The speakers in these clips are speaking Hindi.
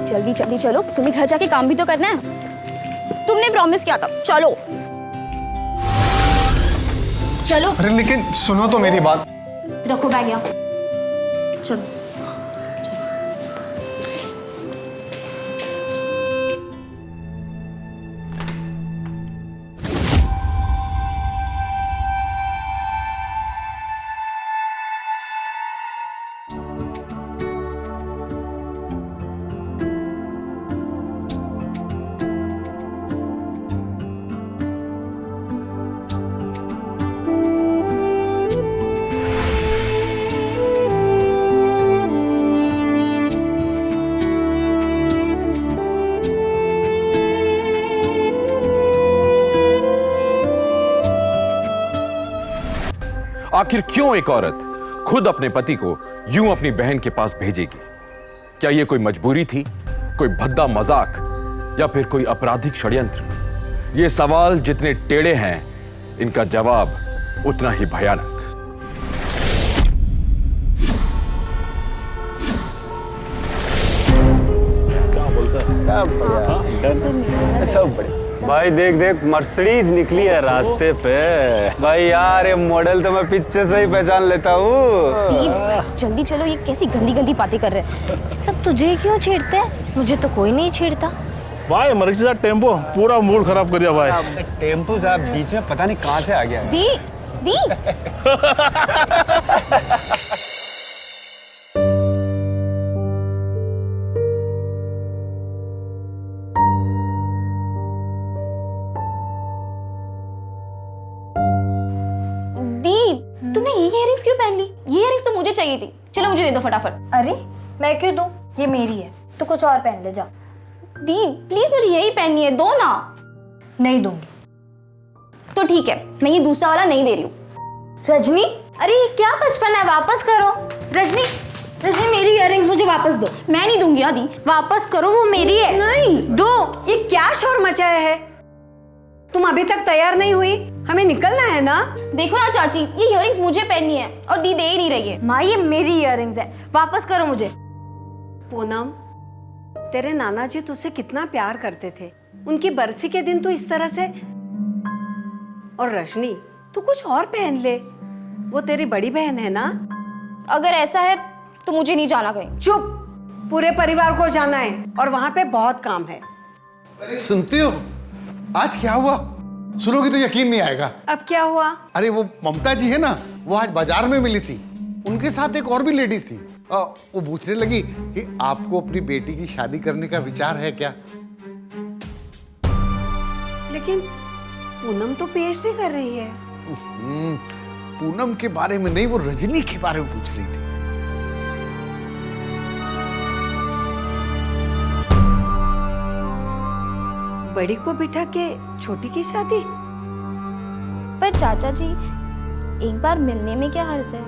जल्दी जल्दी चलो, तुम्हें घर जाके काम भी तो करना है। तुमने प्रॉमिस किया था, चलो चलो। अरे लेकिन सुनो तो मेरी बात। रखो बैग यहाँ, चलो। आखिर क्यों एक औरत खुद अपने पति को यूं अपनी बहन के पास भेजेगी? क्या यह कोई मजबूरी थी, कोई भद्दा मजाक, या फिर कोई आपराधिक षड्यंत्र? ये सवाल जितने टेढ़े हैं, इनका जवाब उतना ही भयानक। क्या बोलता है? सब बढ़िया, सब बढ़िया। भाई देख देख, मर्सिडीज निकली है रास्ते पे। भाई यार, ये मॉडल तो मैं पीछे से ही पहचान लेता हूँ। दीप जल्दी चलो, ये कैसी गंदी गंदी बातें कर रहे हैं। सब तुझे क्यों छेड़ते हैं? मुझे तो कोई नहीं छेड़ता। भाई मर्सिडीज का टेम्पो पूरा मूड खराब कर दिया भाई। टेम्पो साहब बीच में पता नहीं कहाँ से आ गया है। दी दी तुमने ये इयररिंग्स क्यों पहन ली? ये इयररिंग्स तो मुझे चाहिए थी। चलो मुझे दे दो फटाफट। अरे मैं क्यों दूं? ये मेरी है, तो कुछ और पहन ले जा। दी प्लीज, मुझे यही पहननी है, दो ना। नहीं दूंगी। तो ठीक है, मैं ये दूसरा वाला नहीं दे रही हूँ। रजनी, अरे ये क्या बचपन है, वापस करो। रजनी, रजनी मेरी इयररिंग्स मुझे वापस दो। मैं नहीं दूंगी आदि। वापस करो, वो मेरी है। नहीं दो। ये क्या शोर मचाया है? तुम अभी तक तैयार नहीं हुई? हमें निकलना है ना। देखो ना चाची, ये इयररिंग्स मुझे पहननी है और दी दे ही नहीं रही है। माँ ये मेरी इयररिंग्स है, वापस करो मुझे। पूनम, तेरे नाना जी तुझसे कितना प्यार करते थे। उनकी बरसी के दिन तू इस तरह से। और रजनी, तू कुछ और पहन ले, वो तेरी बड़ी बहन है ना। अगर ऐसा है तो मुझे नहीं जाना कहीं। चुप, पूरे परिवार को जाना है और वहां पे बहुत काम है। अरे सुनती हो, आज क्या हुआ? सुनोगी तो यकीन नहीं आएगा। अब क्या हुआ? अरे वो ममता जी है ना, वो आज बाजार में मिली थी। उनके साथ एक और भी लेडीज थी। वो पूछने लगी कि आपको अपनी बेटी की शादी करने का विचार है क्या? लेकिन पूनम तो पीएचडी कर रही है। पूनम के बारे में नहीं, वो रजनी के बारे में पूछ रही थी। बड़ी को बिठा के छोटी की शादी? पर चाचा जी, एक बार मिलने में क्या हर्ज है?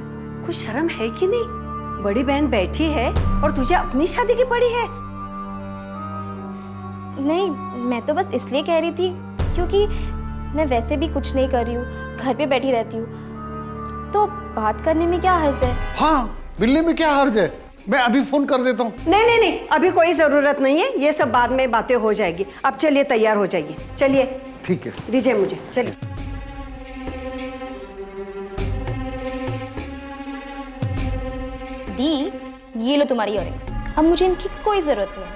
कुछ शर्म है कि नहीं? बड़ी बहन बैठी है और तुझे अपनी शादी की पड़ी है। नहीं, मैं तो बस इसलिए कह रही थी क्योंकि मैं वैसे भी कुछ नहीं कर रही हूँ, घर पे बैठी रहती हूँ, तो बात करने में क्या हर्ज है? हाँ, मिलने में क्या हर्ज है? मैं अभी फोन कर देता हूँ। नहीं नहीं नहीं, अभी कोई जरूरत नहीं है, ये सब बाद में बातें हो जाएगी। अब चलिए, तैयार हो जाइए। चलिए। ठीक है, दीजिए मुझे, चलिए। दी, ये लो तुम्हारी इयररिंग्स। अब मुझे इनकी कोई जरूरत नहीं है।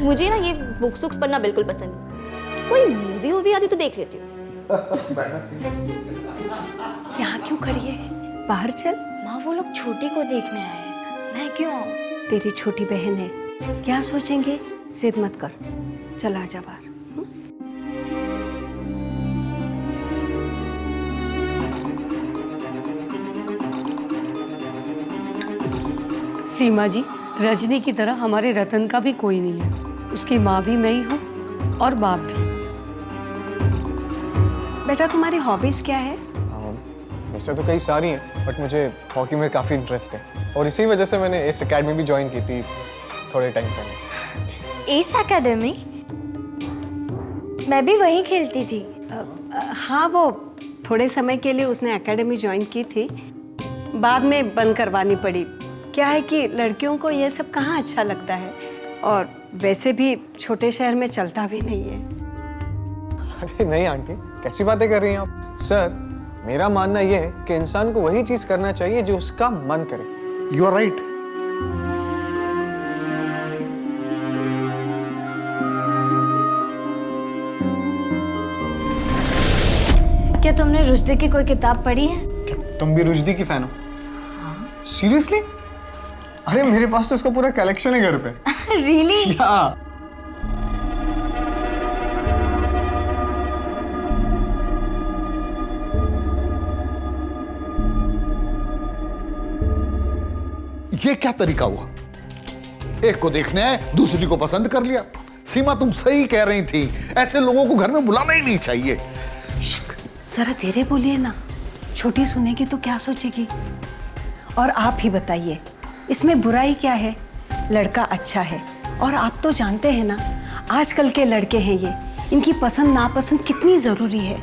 मुझे ना ये बुक्स वुक्स पढ़ना बिल्कुल पसंद नहीं। कोई मूवी वूवी आती तो देख लेती हूँ। यहाँ क्यों खड़ी है? बाहर चल। माँ वो लोग छोटी को देखने आए हैं, मैं क्यों आऊँ? तेरी छोटी बहन है, क्या सोचेंगे? जिद मत कर, चल आजा बाहर। सीमा जी, रजनी की तरह हमारे रतन का भी कोई नहीं है। उसकी माँ भी मैं ही हूँ और बाप भी। बेटा, तुम्हारी हॉबीज क्या है? वैसे तो कई सारी हैं, बट मुझे हॉकी में काफ़ी इंटरेस्ट है और इसी वजह से मैंने इस एकेडमी भी ज्वाइन की थी थोड़े टाइम पहले। S academy? मैं भी वहीं खेलती थी। हाँ, वो थोड़े समय के लिए उसने एकेडमी ज्वाइन की थी, बाद में बंद करवानी पड़ी। क्या है कि लड़कियों को ये सब कहाँ अच्छा लगता है, और वैसे भी छोटे शहर में चलता भी नहीं है। अरे नहीं आंटी, कैसी बातें कर रही हैं आप? सर, मेरा मानना यह है कि इंसान को वही चीज करना चाहिए जो उसका मन करे। You are right. क्या तुमने रुश्दी की कोई किताब पढ़ी है? क्या तुम भी रुश्दी की फैन हो? सीरियसली? अरे मेरे पास तो उसका पूरा कलेक्शन है घर पे। रियली? या ये क्या तरीका हुआ? एक को देखने आए, दूसरी को पसंद कर लिया। सीमा, तुम सही कह रही थी, ऐसे लोगों को घर में बुलाना ही नहीं चाहिए। जरा धीरे बोलिए ना, छोटी सुनेगी तो क्या सोचेगी। और आप ही बताइए, इसमें बुराई क्या है? लड़का अच्छा है, और आप तो जानते हैं ना आजकल के लड़के हैं ये, इनकी पसंद नापसंद कितनी जरूरी है।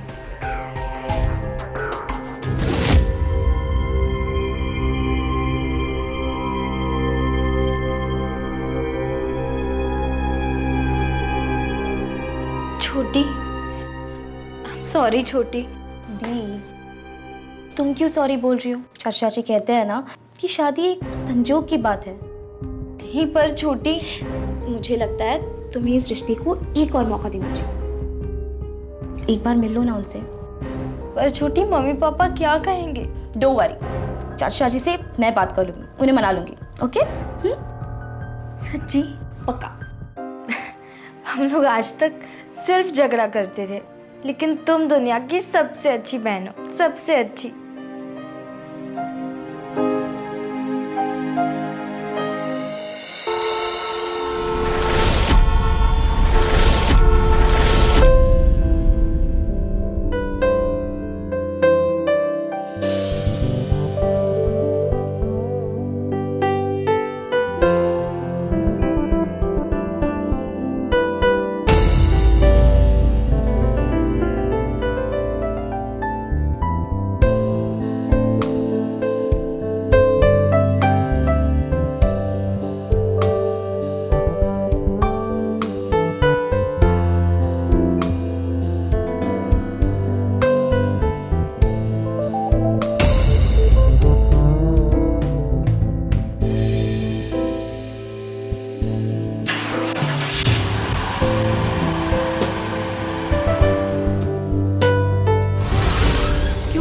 छोटी, सॉरी छोटी। दी, तुम क्यों सॉरी बोल रही हो? चाचा चाची कहते हैं ना कि शादी एक संजोग की बात है। नहीं पर छोटी, मुझे लगता है तुम्हें इस रिश्ते को एक और मौका देना चाहिए। एक बार मिल लो ना उनसे। पर छोटी, मम्मी पापा क्या कहेंगे? डोंट वरी, चाचा चाची से मैं बात कर लूंगी, उन्हें मना लूंगी। ओके? सच्ची? पक्का। हम लोग आज तक सिर्फ झगड़ा करते थे, लेकिन तुम दुनिया की सबसे अच्छी बहन हो, सबसे अच्छी।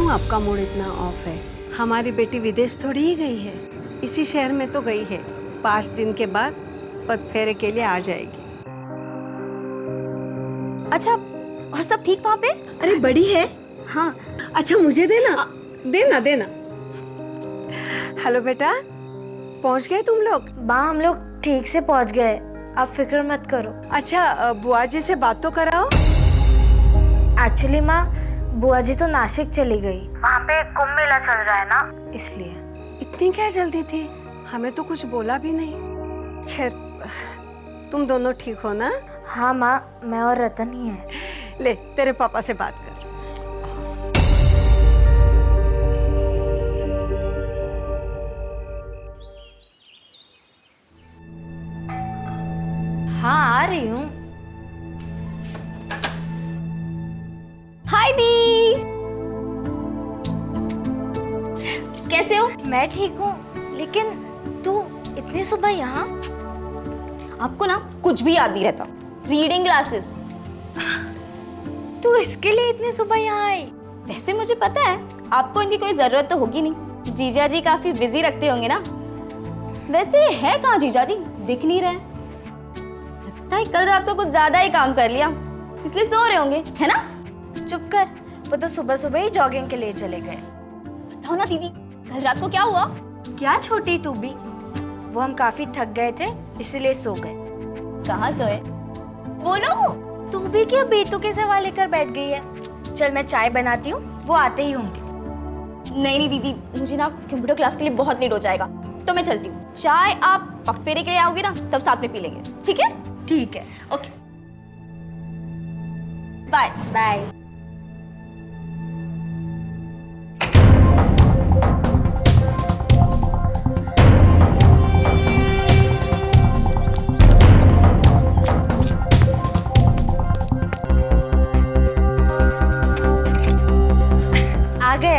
आपका मूड इतना ऑफ है? हमारी बेटी विदेश थोड़ी ही गई है, इसी शहर में तो गई है। 5 दिन के बाद पद फेरे के लिए आ जाएगी। अच्छा, और सब ठीक वहाँ पे? अरे बड़ी है। हाँ, अच्छा मुझे देना, देना देना। हेलो बेटा, पहुँच गए तुम लोग? माँ, हम लोग ठीक से पहुँच गए, आप फिक्र मत करो। अच्छा, बुआ जी से बात तो कराओ। एक्चुअली माँ, बुआ जी तो नासिक चली गई, वहाँ पे कुंभ मेला चल रहा है ना, इसलिए। इतनी क्या जल्दी थी? हमें तो कुछ बोला भी नहीं। खैर, तुम दोनों ठीक हो ना? हाँ माँ, मैं और रतन ही है। ले, तेरे पापा से बात कर। हाँ, आ रही हूँ। हाय दी, कैसे हो? मैं ठीक हूँ, लेकिन तू इतनी सुबह यहाँ? आपको ना कुछ भी याद नहीं रहता। Reading classes. तू इसके लिए इतनी सुबह यहाँ आई? वैसे मुझे पता है आपको इनकी कोई जरूरत तो होगी नहीं, जीजा जी काफी बिजी रखते होंगे ना। वैसे है कहाँ जीजा जी, दिख नहीं रहे। लगता है कल रात को कुछ ज्यादा ही काम कर लिया, इसलिए सो रहे होंगे, है ना? चुप कर, वो तो सुबह सुबह ही जॉगिंग के लिए चले गए। बताओ ना दीदी, कल रात को क्या हुआ? क्या छोटी तू भी? वो हम काफी थक गए थे, इसलिए सो गए। कहाँ सोए? बोलो। तू भी क्या बेतुके सवाल लेकर बैठ गई है? चल मैं चाय बनाती हूँ, वो आते ही होंगे। नहीं नहीं दीदी, मुझे ना कंप्यूटर क्लास के लिए बहुत लेट हो जाएगा, तो मैं चलती हूँ। चाय आप पक फेरे के लिए आओगे ना, तब साथ में पी लेंगे, ठीक है? ठीक है, ओके, बाय बाय। गए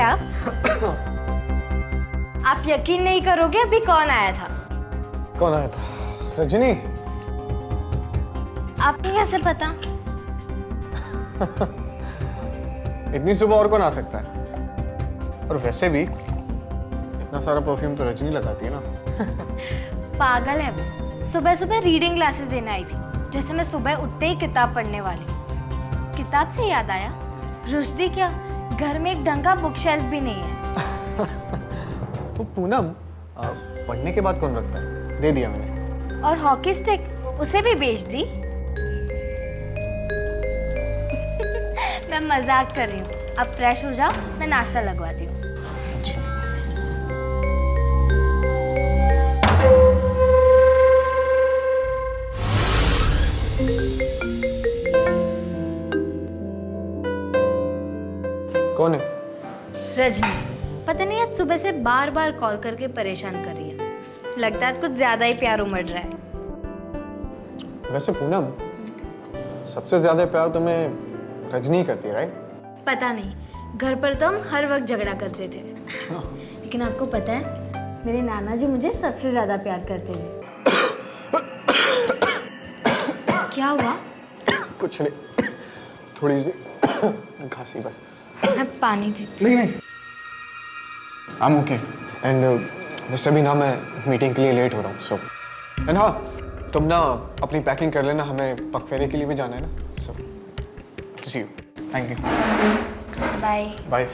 आप यकीन नहीं करोगे अभी कौन आया था। कौन आया था? रजनी? आपको कैसे पता? इतनी सुबह और कौन आ सकता है? और वैसे भी इतना सारा परफ्यूम तो रजनी लगाती है ना। पागल है वो। सुबह सुबह रीडिंग क्लासेस देने आई थी, जैसे मैं सुबह उठते ही किताब पढ़ने वाली। किताब से याद आया, रुश्दी क्या घर में एक ढंग का बुक शेल्फ भी नहीं है। वो पूनम पढ़ने के बाद कौन रखता है? दे दिया मैंने। और हॉकी स्टिक उसे भी बेच दी। मैं मजाक कर रही हूँ। अब फ्रेश हो जाओ, मैं नाश्ता लगवाती हूँ। कौन है? रजनी, पता नहीं आज सुबह से बार बार कॉल करके परेशान कर रही है। लगता है कुछ ज्यादा ही प्यार उमड़ रहा है। वैसे पूनम, सबसे ज्यादा प्यार तुम्हें रजनी करती है, राइट? पता नहीं, घर पर तो हम हर वक्त झगड़ा करते थे। लेकिन आपको पता है, मेरे नाना जी मुझे सबसे ज्यादा प्यार करते थे। क्या हुआ? कुछ नहीं, थोड़ी सी खांसी बस। मैं पानी थी। नहीं नहीं, आई एम ओके। एंड वैसे भी ना मैं मीटिंग के लिए लेट हो रहा हूँ, सो एंड हाँ, तुम ना अपनी पैकिंग कर लेना, हमें पगफेरे के लिए भी जाना है ना। So see you. Thank you. Bye bye.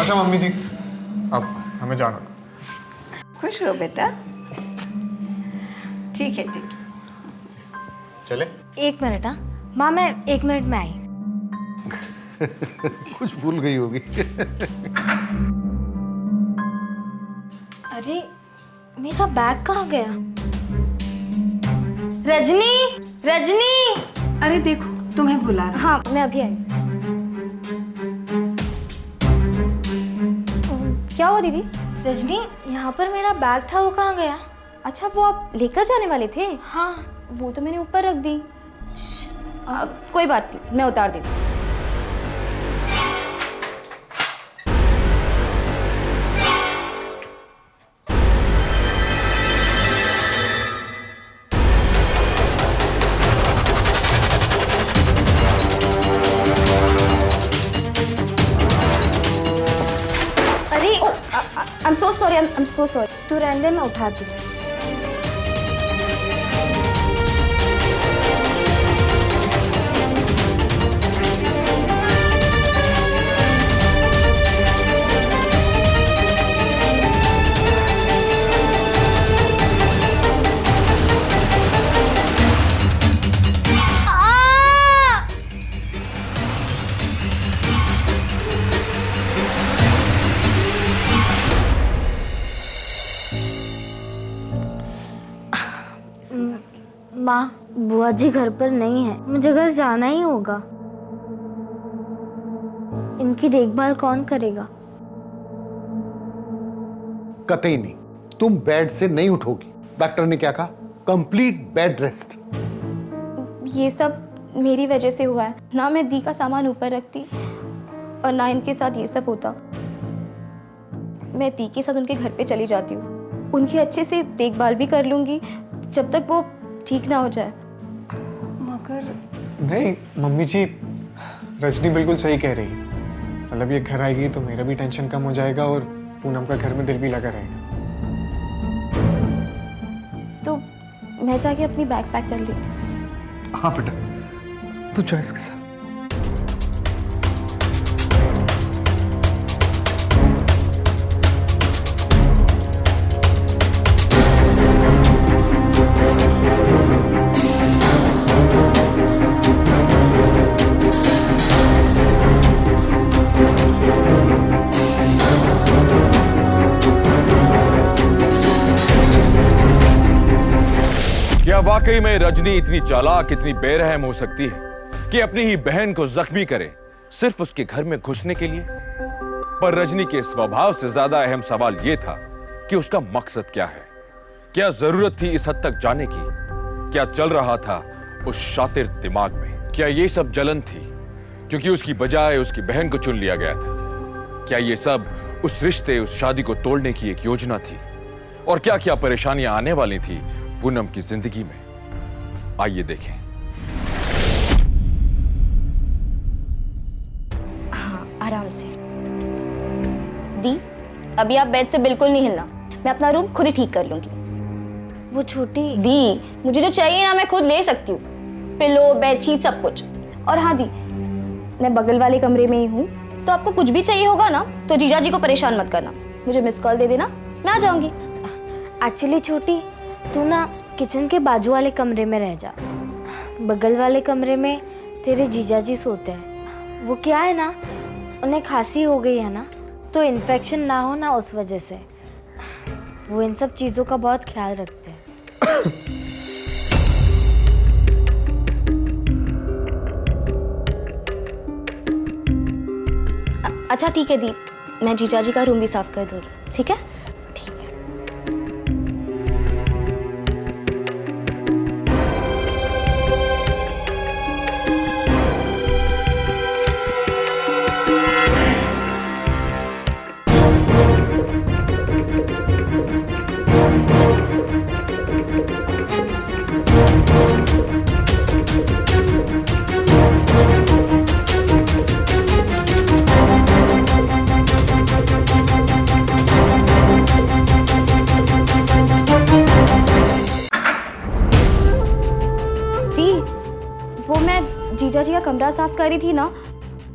अच्छा मम्मी जी, अब हमें जाना। खुश हो बेटा। ठीक है ठीक है। चले? एक मिनट। हाँ माँ, मैं 1 मिनट में आई। कुछ भूल गई होगी। अरे मेरा बैग कहाँ गया? रजनी, रजनी! अरे देखो, तुम्हें बुला रहा। हाँ मैं अभी आई। क्या हुआ दीदी? रजनी, यहाँ पर मेरा बैग था, वो कहाँ गया? अच्छा, वो आप लेकर जाने वाले थे? हाँ। वो तो मैंने ऊपर रख दी। कोई बात नहीं, मैं उतार देती हूँ। अरे I am so sorry, I am so sorry. तू रहने दे, मैं उठाती हूँ। माँ, बुआ जी घर पर नहीं है, मुझे घर जाना ही होगा। इनकी देखभाल कौन करेगा? कतई नहीं, तुम बेड से नहीं उठोगी। डॉक्टर ने क्या कहा? Complete bed rest. ये सब मेरी वजह से हुआ है ना। मैं दी का सामान ऊपर रखती और ना इनके साथ ये सब होता। मैं दी के साथ उनके घर पे चली जाती हूँ, उनकी अच्छे से देखभाल भी कर लूँगी जब तक वो ठीक ना हो जाए। मगर नहीं मम्मी जी, रजनी बिल्कुल सही कह रही है। मतलब ये घर आएगी तो मेरा भी टेंशन कम हो जाएगा और पूनम का घर में दिल भी लगा रहेगा। तो मैं जाके अपनी बैग पैक कर लेती हूँ। हाँ बेटा, तू चॉइस के साथ। क्या वाकई में रजनी इतनी चालाक, इतनी बेरहम हो सकती है कि अपनी ही बहन को जख्मी करे सिर्फ उसके घर में घुसने के लिए? पर रजनी के स्वभाव से ज्यादा अहम सवाल यह था कि उसका मकसद क्या है। क्या जरूरत थी इस हद तक जाने की? क्या चल रहा था उस शातिर दिमाग में? क्या यह सब जलन थी क्योंकि उसकी बजाय उसकी बहन को चुन लिया गया था? क्या यह सब उस रिश्ते, उस शादी को तोड़ने की एक योजना थी? और क्या क्या परेशानियां आने वाली थी पूनम की जिंदगी में? आइए देखें। हाँ, आराम से। दी, अभी आप बेड से बिल्कुल नहीं हिलना। मैं अपना रूम खुद ही ठीक कर लूंगी। वो छोटी दी, मुझे जो चाहिए ना मैं खुद ले सकती हूँ, पिलो, बेडशीट, सब कुछ। और हाँ दी, मैं बगल वाले कमरे में ही हूँ, तो आपको कुछ भी चाहिए होगा ना तो जीजा जी को परेशान मत करना, मुझे मिस कॉल दे देना, मैं आ जाऊंगी। एक्चुअली छोटी, तू ना किचन के बाजू वाले कमरे में रह जा। बगल वाले कमरे में तेरे जीजा जी सोते हैं। वो क्या है ना, उन्हें खांसी हो गई है ना, तो इन्फेक्शन ना हो ना उस वजह से वो इन सब चीज़ों का बहुत ख्याल रखते हैं। अच्छा ठीक है दी, मैं जीजा जी का रूम भी साफ कर दूंगी, ठीक है? ठीक है। वो मैं जीजा जी का कमरा साफ कर रही थी ना,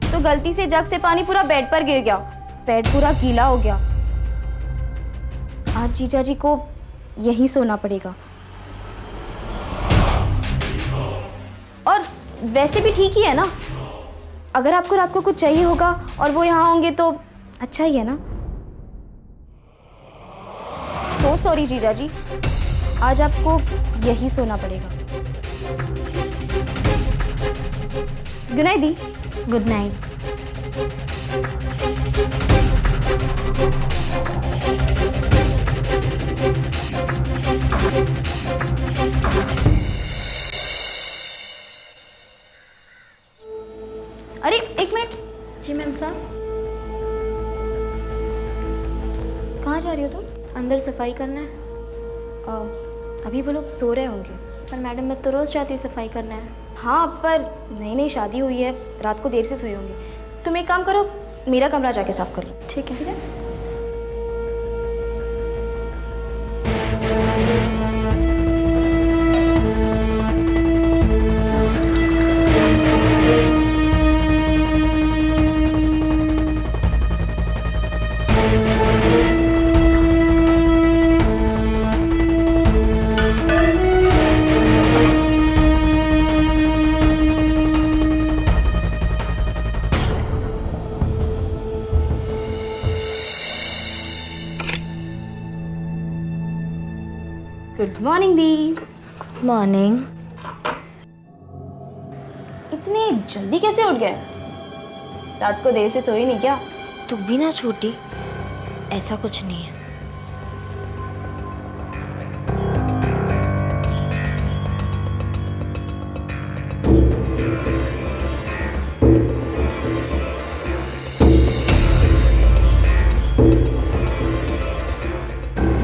तो गलती से जग से पानी पूरा बेड पर गिर गया, बेड पूरा गीला हो गया। आज जीजा जी को यहीं सोना पड़ेगा। और वैसे भी ठीक ही है ना, अगर आपको रात को कुछ चाहिए होगा और वो यहाँ होंगे तो अच्छा ही है ना। सो सॉरी जीजा जी, आज आपको यहीं सोना पड़ेगा। गुड नाइट दी। Good night. अरे एक मिनट। जी मैम साहब। कहाँ जा रही हो तुम? अंदर सफाई करना है। अभी वो लोग सो रहे होंगे। पर मैडम, मैं तो रोज़ जाती हूँ सफाई करना है। हाँ, पर नई नई शादी हुई है, रात को देर से सोए होंगे। तुम एक काम करो, मेरा कमरा जाके साफ कर लो। ठीक है। ठीक है। गुड मॉर्निंग दी। मॉर्निंग। इतनी जल्दी कैसे उठ गए? रात को देर से सोई नहीं क्या? तू भी ना छोटी, ऐसा कुछ नहीं है।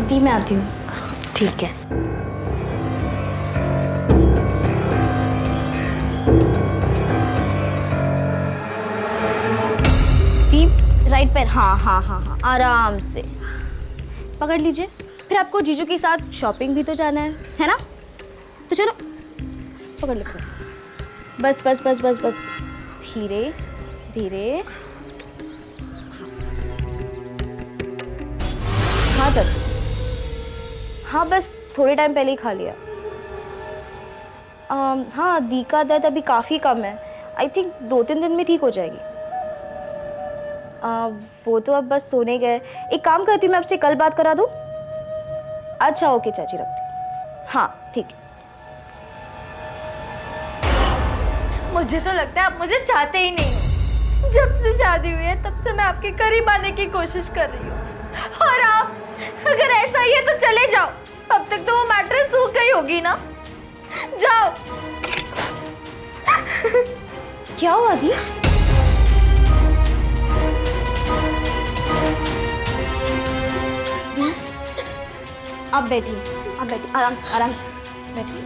दी मैं आती हूँ। ठीक है। दी राइट पैर, हाँ हाँ हाँ हाँ, आराम से पकड़ लीजिए। फिर आपको जीजू के साथ शॉपिंग भी तो जाना है ना? तो चलो पकड़ लो। बस बस बस बस बस, धीरे धीरे। हाँ चाचू, हाँ बस थोड़े टाइम पहले ही खा लिया। हाँ दी का दर्द अभी काफ़ी कम है। आई थिंक 2-3 दिन में ठीक हो जाएगी। वो तो अब बस सोने गए। एक काम करती हूँ, मैं आपसे कल बात करा दूँ? अच्छा ओके चाची, रखती हूँ। हाँ ठीक है। मुझे तो लगता है आप मुझे चाहते ही नहीं हो। जब से शादी हुई है तब से मैं आपके करीब आने की कोशिश कर रही हूँ, और आप, अगर ऐसा ही है तो चले जाओ। अब तक तो वो मैट्रेस सूख गई होगी ना। जाओ। क्या हुआ दी? आप बैठिए, आप बैठिए, आराम से बैठिए।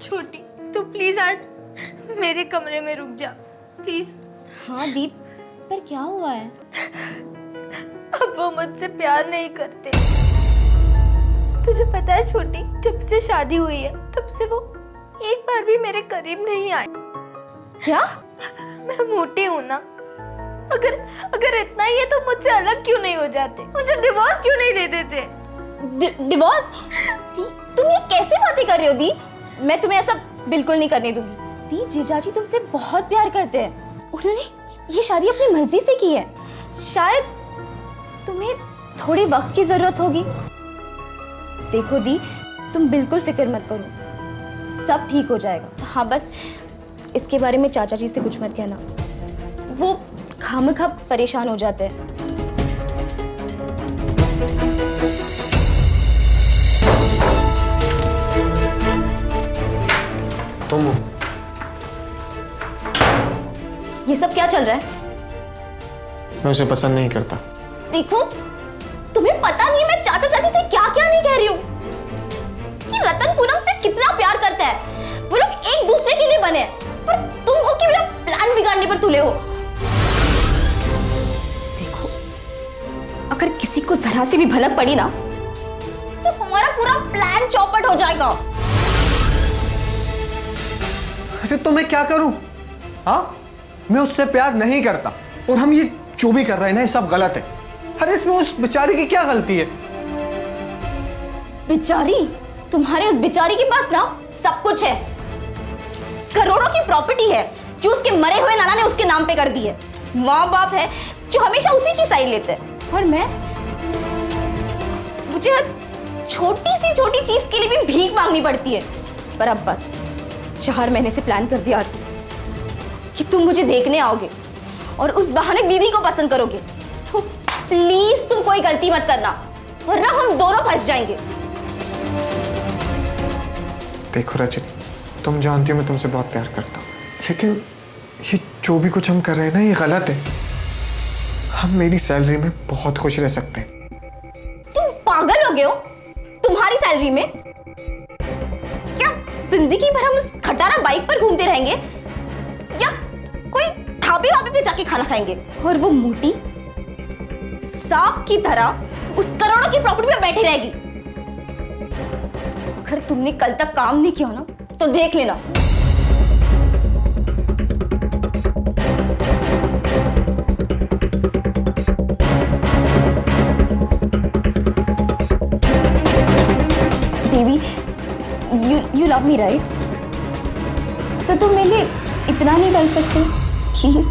छोटी, तू प्लीज आज मेरे कमरे में रुक जा, प्लीज। हाँ दीप, पर क्या हुआ है? अब वो मुझसे प्यार नहीं करते। तुझे पता है छोटी, जब से शादी हुई है तब से वो एक बार भी मेरे करीब नहीं आए। क्या? मैं मोटी हूँ ना। अगर इतना ही है तो मुझसे अलग क्यों नहीं हो जाते? मुझे डिवोर्स क्यों नहीं दे देते? डिवोर्स? दी, तुम ये कैसे बातें कर रही हो दी? मैं तुम्हें ऐसा बिल्कुल नहीं करने दूंगी। दी, जीजाजी तुमसे बहुत प्यार करते हैं। उन्होंने ये शादी अपनी मर्जी से की है। शायद तुम्हें थोड़े वक्त की जरूरत होगी। देखो दी, तुम बिल्कुल फिक्र मत करो, सब ठीक हो जाएगा। हाँ बस इसके बारे में चाचा जी से कुछ मत कहना, वो खामखा परेशान हो जाते हैं। तुम ये सब क्या चल रहा है? मैं उसे पसंद नहीं करता। देखो, तुम्हें पता नहीं मैं चाचा चाची से क्या क्या नहीं कह रही हूँ कि रतन पूनम से कितना प्यार करता है। वो लोग एक दूसरे के लिए बने हैं, पर तुम हो कि मेरा प्लान बिगाड़ने पर तुले हो। देखो, अगर किसी को जरा सी भी भनक पड़ी ना तो हमारा पूरा प्लान चौपट हो जाएगा। अरे तो मैं क्या करूं? हाँ, मैं उससे प्यार नहीं करता, और हम ये जो भी कर रहे हैं ना, ये सब गलत है। अरे इसमें उस बेचारी की क्या गलती है? बेचारी? तुम्हारे उस बेचारी के पास ना सब कुछ है। करोड़ों की प्रॉपर्टी है जो उसके मरे हुए नाना ने उसके नाम पे कर दी है। माँ बाप है जो हमेशा उसी की साइड लेते हैं, और मुझे छोटी सी छोटी चीज के लिए भी भीख मांगनी पड़ती है। पर अब बस 4 महीने से प्लान कर दिया कि तुम मुझे देखने आओगे और उस बहाने दीदी को पसंद करोगे, तो प्लीज तुम कोई गलती मत करना, वरना हम दोनों फंस जाएंगे। देखो रजनी, तुम जानती हो मैं तुमसे बहुत प्यार करता हूँ, लेकिन ये जो भी कुछ हम कर रहे हैं ना, ये गलत है। हम मेरी सैलरी में बहुत खुश रह सकते हैं। तुम पागल हो गए हो? तुम्हारी सैलरी में क्या जिंदगी भर हम उस खटारा बाइक पर घूमते रहेंगे, या कोई ढाबे वाबे पे जाके खाना खाएंगे, और वो मोटी सांप की तरह उस करोड़ों की प्रॉपर्टी पे बैठी रहेगी? अगर तुमने कल तक काम नहीं किया ना तो देख लेना। Baby, you love me, right? तो तुम मेरे लिए इतना नहीं कर सकते please?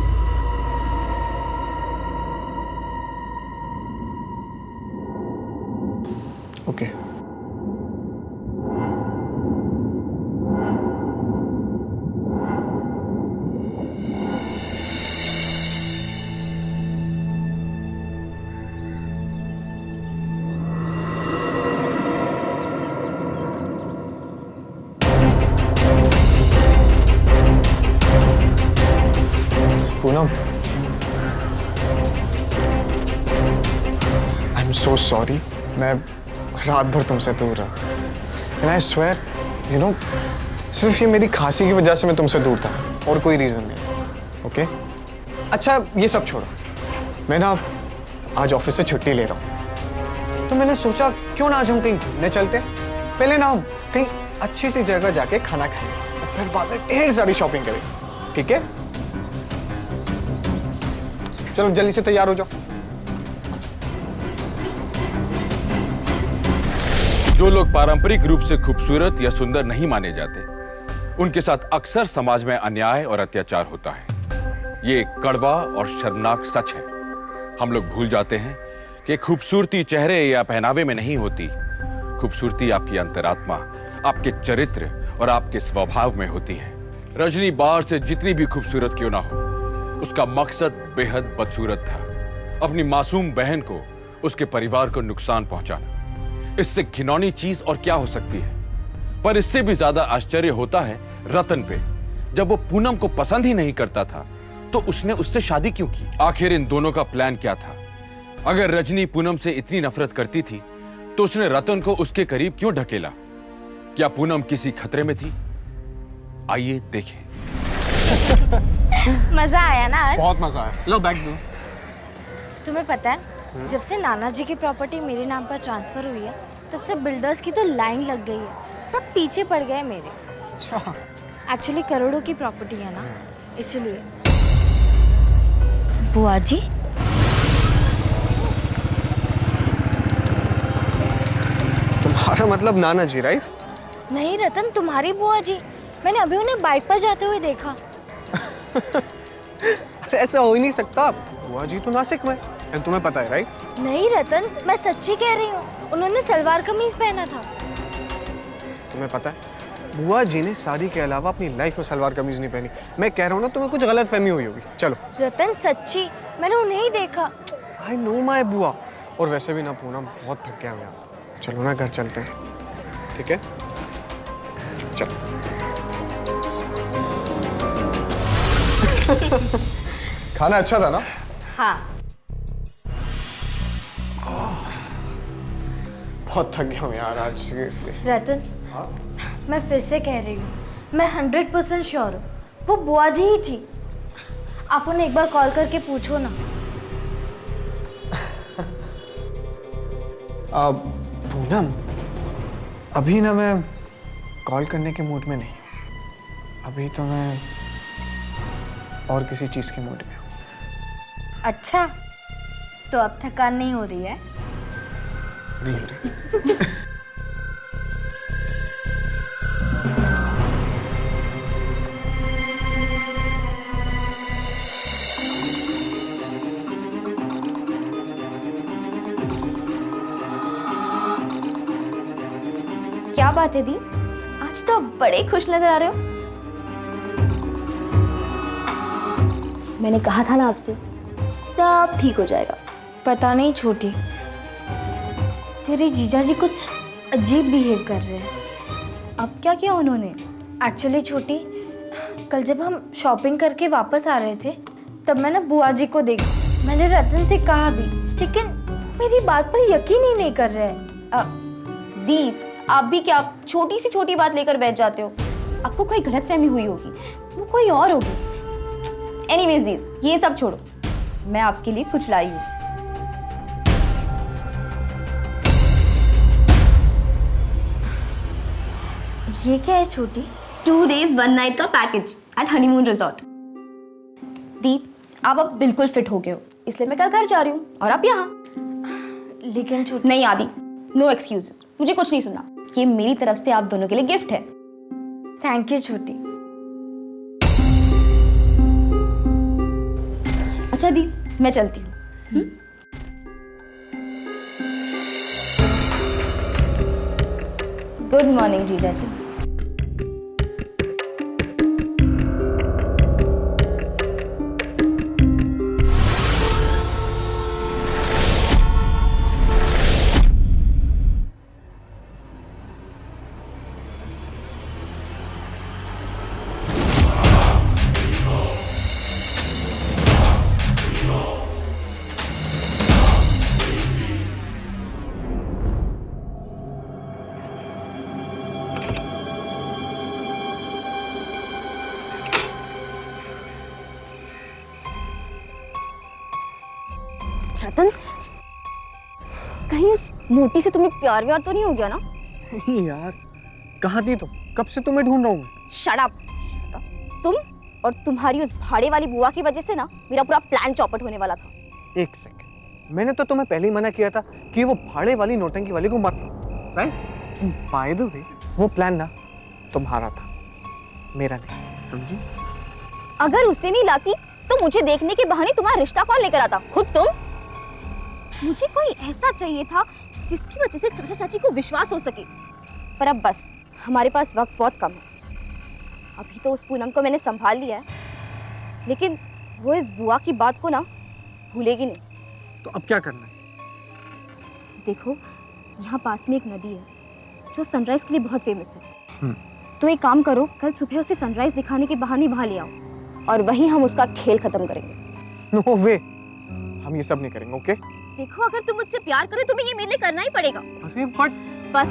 Okay. Poonam, I am so sorry. मैं रात भर तुमसे दूर रहा। And I swear, you know, सिर्फ ये मेरी खांसी की वजह से मैं तुमसे दूर था और कोई रीजन नहीं। ओके? अच्छा, ये सब छोड़ो। मैं ना आज ऑफिस से छुट्टी ले रहा हूँ, तो मैंने सोचा क्यों ना आज हम कहीं घूमने चलते। पहले ना हम कहीं अच्छी सी जगह जाके खाना खाएं और फिर बाद में ढेर सारी शॉपिंग करें, ठीक है? चलो जल्दी से तैयार हो जाओ। जो लोग पारंपरिक रूप से खूबसूरत या सुंदर नहीं माने जाते, उनके साथ अक्सर समाज में अन्याय और अत्याचार होता है। ये एक कड़वा और शर्मनाक सच है। हम लोग भूल जाते हैं कि खूबसूरती चेहरे या पहनावे में नहीं होती। खूबसूरती आपकी अंतरात्मा, आपके चरित्र और आपके स्वभाव में होती है। रजनी बाहर से जितनी भी खूबसूरत क्यों ना हो, उसका मकसद बेहद बदसूरत था, अपनी मासूम बहन को, उसके परिवार को नुकसान पहुंचाना। इससे घिनौनी चीज और क्या हो सकती है? पर इससे भी ज्यादा आश्चर्य होता है रतन पे। जब वो पूनम को पसंद ही नहीं करता था, तो उसने उससे शादी क्यों की? आखिर इन दोनों का प्लान क्या था? अगर रजनी पूनम से इतनी नफरत करती थी, तो उसने रतन को उसके करीब क्यों ढकेला? क्या पूनम किसी खतरे में थी? आइए देखें। मजा आया ना आज? बहुत मजा आया। लो बैग दो। तुम्हें पता है, जब से नाना जी की प्रॉपर्टी मेरे नाम पर ट्रांसफर हुई है, तब से बिल्डर्स की तो लाइन लग गई है। सब पीछे पड़ गए मेरे। अच्छा। एक्चुअली करोड़ों की प्रॉपर्टी है ना, इसलिए। बुआ जी, तुम्हारा मतलब नाना जी, राइट? नहीं रतन, तुम्हारी बुआ जी। मैंने अभी उन्हें बाइक पर जाते हुए देखा। अरे ऐसा हो ही नहीं सकता। बुआ जी तो नासिक में, एंड तुम्हें पता है, राइट? नहीं रतन, मैं सच्ची कह रही हूँ। उन्होंने सलवार कमीज पहना था। तुम्हें पता है, बुआ जी ने शादी के अलावा अपनी लाइफ में सलवार कमीज नहीं पहनी। मैं कह रहा हूँ ना, तुम्हें कुछ गलत फहमी हुई होगी। चलो। रतन सच्ची, मैंने उन्हें ही देखा। आई नो माय बुआ। और वैसे भी ना पूनम, बहुत थक गया मैं। चलो ना घर चलते हैं, ठीक है? चलो। खाना अच्छा था ना? हाँ। बहुत थक गया हूँ यार आज, सीरियसली। रतन, मैं फिर से कह रही हूँ, मैं 100% श्योर हूँ वो बुआ जी ही थी। आप उन्हें एक बार कॉल करके पूछो ना। पूनम, अभी ना मैं कॉल करने के मूड में नहीं हूँ। अभी तो मैं और किसी चीज़ के मूड में हूँ। अच्छा, तो अब थकान नहीं हो रही है? नहीं हो रही। क्या बात है दी, आज तो आप बड़े खुश नजर आ रहे हो। मैंने कहा था ना आपसे, सब ठीक हो जाएगा। पता नहीं छोटी, तेरे जीजा जी कुछ अजीब बिहेव कर रहे हैं। अब क्या किया उन्होंने? एक्चुअली छोटी, कल जब हम शॉपिंग करके वापस आ रहे थे, तब मैंने बुआ जी को देखा। मैंने रतन से कहा भी, लेकिन वो मेरी बात पर यकीन ही नहीं कर रहे हैं। दीप, आप भी क्या छोटी सी छोटी बात लेकर बैठ जाते हो? आपको कोई गलतफहमी हुई होगी, वो कोई और होगी। एनीवेज दीप, ये सब छोड़ो, मैं आपके लिए कुछ लाई हूँ। ये क्या है छोटी? 2 days 1 night का पैकेज एट हनीमून रिजॉर्ट। दीप, आप अब बिल्कुल फिट हो गए हो, इसलिए मैं कल घर जा रही हूँ और आप यहाँ। लेकिन छोटी, नहीं आदि, नो एक्सक्यूजेस, मुझे कुछ नहीं सुनना। ये मेरी तरफ से आप दोनों के लिए गिफ्ट है। थैंक यू छोटी। अच्छा दीप, मैं चलती हूँ। गुड मॉर्निंग जीजा जी। रतन, कहीं उस मोटी से तुम्हें प्यार व्यार तो नहीं हो गया ना? नहीं यार, कहाँ थी तुम? कब से तुम्हें ढूंढ रहा हूँ। Shut up. तुम और तुम्हारी उस भाड़े वाली बुआ की वजह से ना मेरा पूरा प्लान चौपट होने वाला था। एक सेकंड, मैंने तो तुम्हें पहले ही मना किया था कि वो भाड़े वाली नौटंकी वाली को मत लो, राइट? बाय द वे, वो प्लान ना तुम्हारा था, मेरा नहीं, समझी? अगर उसे नहीं लाती तो मुझे देखने के बहाने तुम्हारा रिश्ता कौन लेकर आता? खुद तुम। मुझे कोई ऐसा चाहिए था जिसकी वजह से चाचा चाची को विश्वास हो सके, पर अब बस हमारे पास वक्त बहुत कम है। अभी तो उस पूनम को मैंने संभाल लिया है, लेकिन वो इस बुआ की बात को ना भूलेगी नहीं। तो अब क्या करना है? देखो, यहाँ पास में एक नदी है जो सनराइज के लिए बहुत फेमस है। तो एक काम करो, कल सुबह उसे सनराइज दिखाने के बहाने वहां ले आओ और वहीं हम उसका खेल खत्म करेंगे। नो वे, हम ये सब नहीं करेंगे, ओके? देखो, अगर तुम मुझसे प्यार करो तुम्हें ये मेरे लिए करना ही पड़ेगा। अरे बट बस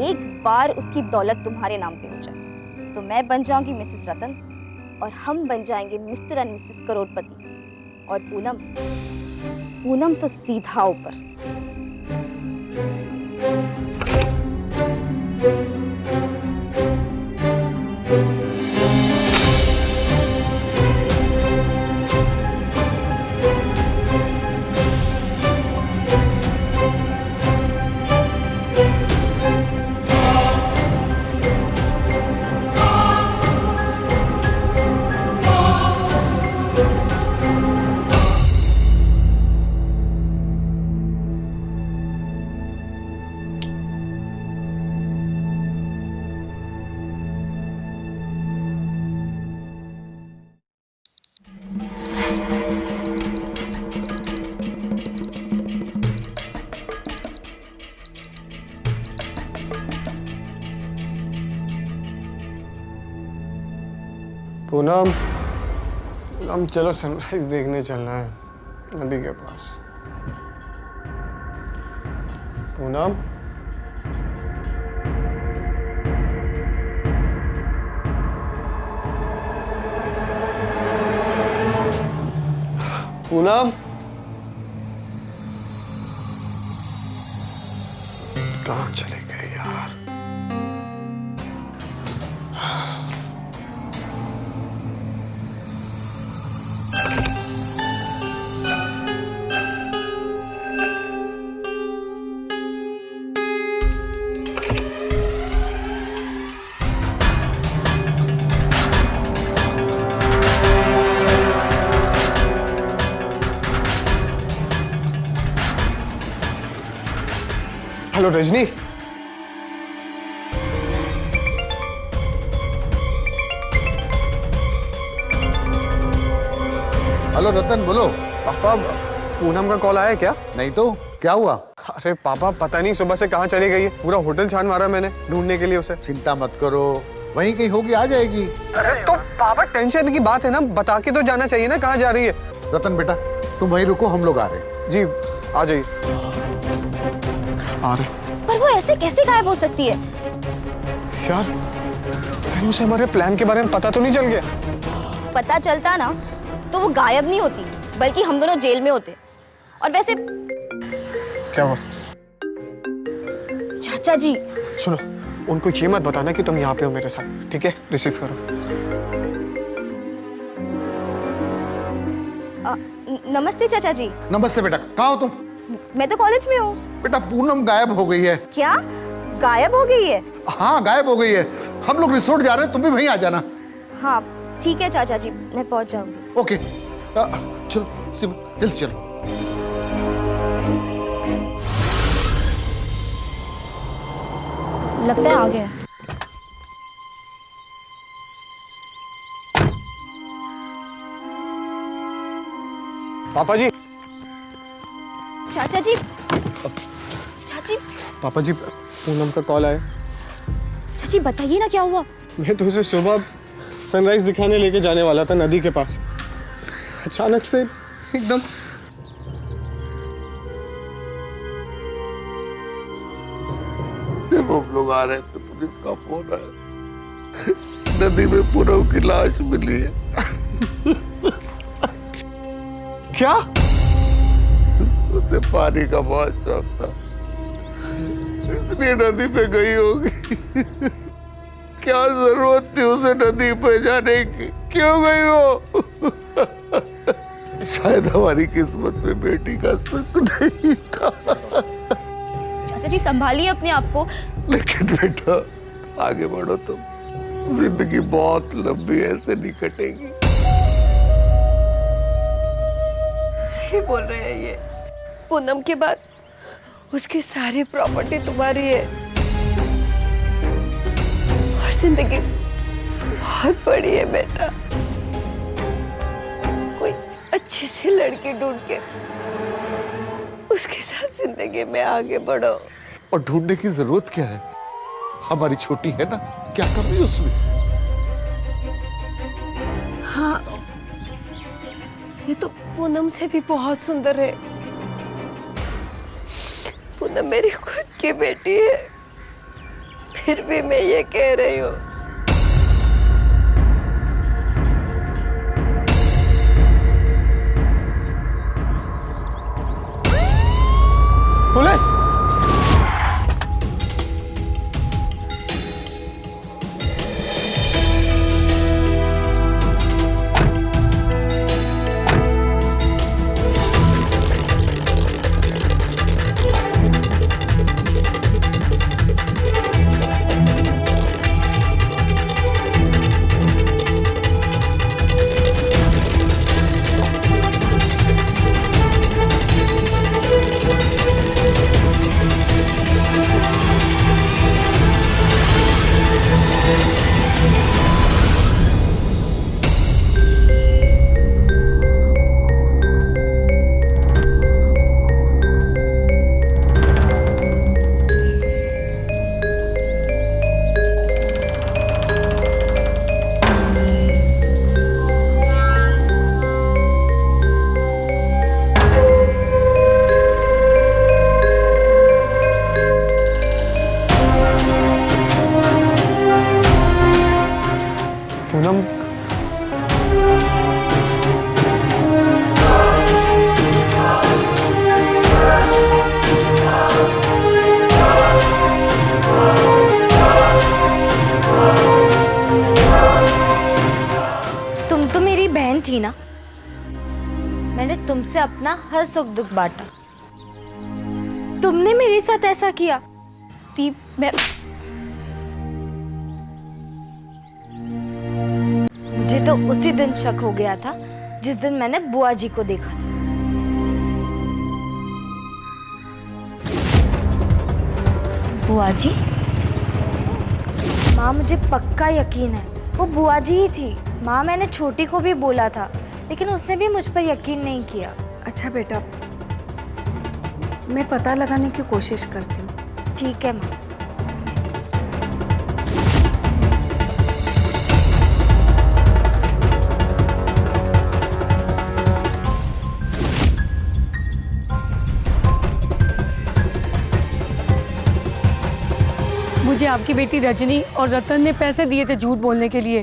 एक बार उसकी दौलत तुम्हारे नाम पे हो जाए तो मैं बन जाऊंगी मिसेस रतन और हम बन जाएंगे मिस्टर एंड मिसेस करोड़पति, और पूनम तो सीधा ऊपर। पूनम, हम चलो सनराइज देखने चलना है नदी के पास। पूनम, पूनम, कहाँ चले गए यार? हेलो रजनी। हेलो रतन, बोलो। पापा, पूनम का कॉल आया क्या? नहीं तो क्या हुआ? अरे पापा, पता नहीं सुबह से कहाँ चली गई है। पूरा होटल छान मारा मैंने ढूंढने के लिए उसे। चिंता मत करो, वहीं कहीं होगी, आ जाएगी। अरे तो पापा, टेंशन की बात है ना, बता के तो जाना चाहिए ना कहाँ जा रही है। रतन बेटा, तुम वहीं रुको, हम लोग आ रहे हैं। जी, आ जाइए। आ रहे। पर वो ऐसे कैसे गायब हो सकती है? यार, कहीं उसे हमारे प्लान के बारे में पता तो नहीं चल गया? पता चलता ना तो वो गायब नहीं होती, बल्कि हम दोनों जेल में होते। और वैसे क्या हुआ? चाचा जी, सुनो, उनको ये मत बताना कि तुम यहाँ पे हो मेरे साथ, ठीक है? रिसीव करो। नमस्ते चाचा जी। नमस्ते बेटा, कहाँ हो तुम? मैं तो कॉलेज में हूँ। बेटा, पूनम गायब हो गई है। क्या गायब हो गई है? हाँ, गायब हो गई है। हम लोग रिसोर्ट जा रहे हैं, तुम भी वहीं आ जाना। हाँ ठीक है चाचा जी, मैं पहुँच जाऊंगी। ओके, चलो सिम, जल्दी चलो। लगता है आ गया। पापा जी। चाचा जी, चाची, पापा जी, पूनम का कॉल आया। चाची बताइए ना क्या हुआ? मैं तो उसे सुबह सनराइज दिखाने लेके जाने वाला था नदी के पास। अचानक से एकदम जब हम लोग आ रहे थे, पुलिस का फोन आया, नदी में पूनम की लाश मिली है। क्या? उसे पानी का बहुत शौक था, इसलिए नदी पे गई होगी। क्या जरूरत थी उसे नदी पे जाने की? क्यों गई वो? शायद हमारी किस्मत में बेटी का सुख नहीं था। चाचा जी संभालिए अपने आप को। लेकिन बेटा आगे बढ़ो तुम, जिंदगी बहुत लंबी है, ऐसे नहीं कटेगी। सही बोल रहे हैं ये। पूनम के बाद उसकी सारी प्रॉपर्टी तुम्हारी है और जिंदगी बहुत बड़ी है बेटा। कोई अच्छी सी लड़की ढूंढ के उसके साथ जिंदगी में आगे बढ़ो। और ढूंढने की जरूरत क्या है? हमारी छोटी है ना, क्या कमी उसमें? हाँ, ये तो पूनम से भी बहुत सुंदर है। पूनम मेरी खुद की बेटी है, फिर भी मैं ये कह रही हूँ। पुलिस! पूनम, तुम तो मेरी बहन थी ना, मैंने तुमसे अपना हर सुख दुख बांटा। तुमने मेरे साथ ऐसा किया। दीप, मैं मुझे तो उसी दिन शक हो गया था जिस दिन मैंने बुआ जी को देखा था। बुआ जी? माँ मुझे पक्का यकीन है वो बुआ जी ही थी। माँ मैंने छोटी को भी बोला था लेकिन उसने भी मुझ पर यकीन नहीं किया। अच्छा बेटा, मैं पता लगाने की कोशिश करती हूँ। ठीक है माँ। मुझे आपकी बेटी रजनी और रतन ने पैसे दिए थे झूठ बोलने के लिए।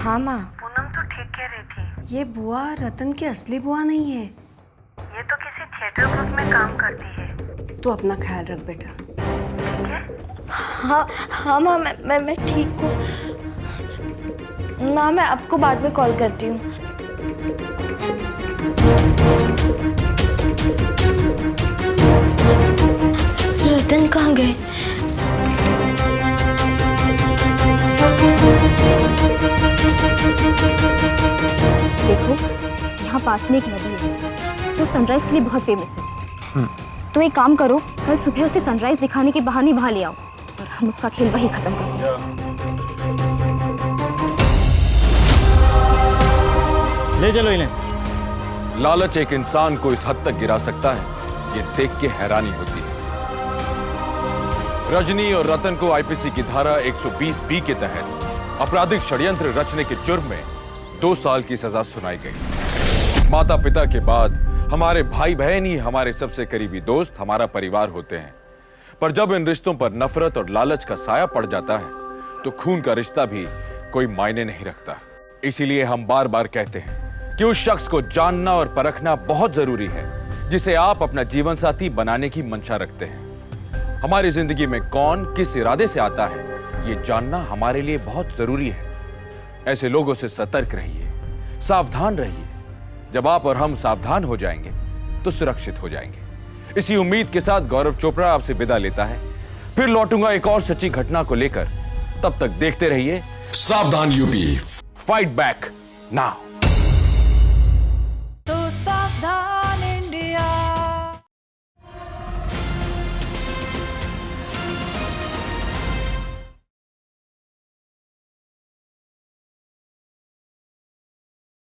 हाँ माँ। पूनम तो ठीक कह रही थी। ये बुआ रतन की असली बुआ नहीं है, ये तो किसी थिएटर ग्रुप में काम करती है। तू अपना ख्याल रख बेटा, ठीक है? हाँ हाँ माँ, मैं ठीक हूँ माँ। मैं आपको बाद में कॉल करती हूँ। रतन कहाँ गए? देखो, यहाँ पास में एक नदी है जो सनराइज के लिए बहुत फेमस है। तुम एक काम करो, कल सुबह उसे सनराइज दिखाने के बहाने वहां ले आओ और हम उसका खेल वहीं खत्म कर देंगे। ले चलो इन्हें। लालच एक इंसान को इस हद तक गिरा सकता है, ये देख के हैरानी होती है। रजनी और रतन को आईपीसी की धारा 120B के तहत आपराधिक षड्यंत्र रचने के जुर्म में 2 साल की सजा सुनाई गई। माता पिता के बाद हमारे भाई बहन ही हमारे सबसे करीबी दोस्त, हमारा परिवार होते हैं। पर जब इन रिश्तों पर नफरत और लालच का साया पड़ जाता है तो खून का रिश्ता भी कोई मायने नहीं रखता। इसीलिए हम बार बार कहते हैं कि उस शख्स को जानना और परखना बहुत जरूरी है जिसे आप अपना जीवन साथी बनाने की मंशा रखते हैं। हमारी जिंदगी में कौन किस इरादे से आता है, ये जानना हमारे लिए बहुत जरूरी है। ऐसे लोगों से सतर्क रहिए, सावधान रहिए। जब आप और हम सावधान हो जाएंगे तो सुरक्षित हो जाएंगे। इसी उम्मीद के साथ गौरव चोपड़ा आपसे विदा लेता है। फिर लौटूंगा एक और सच्ची घटना को लेकर। तब तक देखते रहिए सावधान यूपी। Fight back now.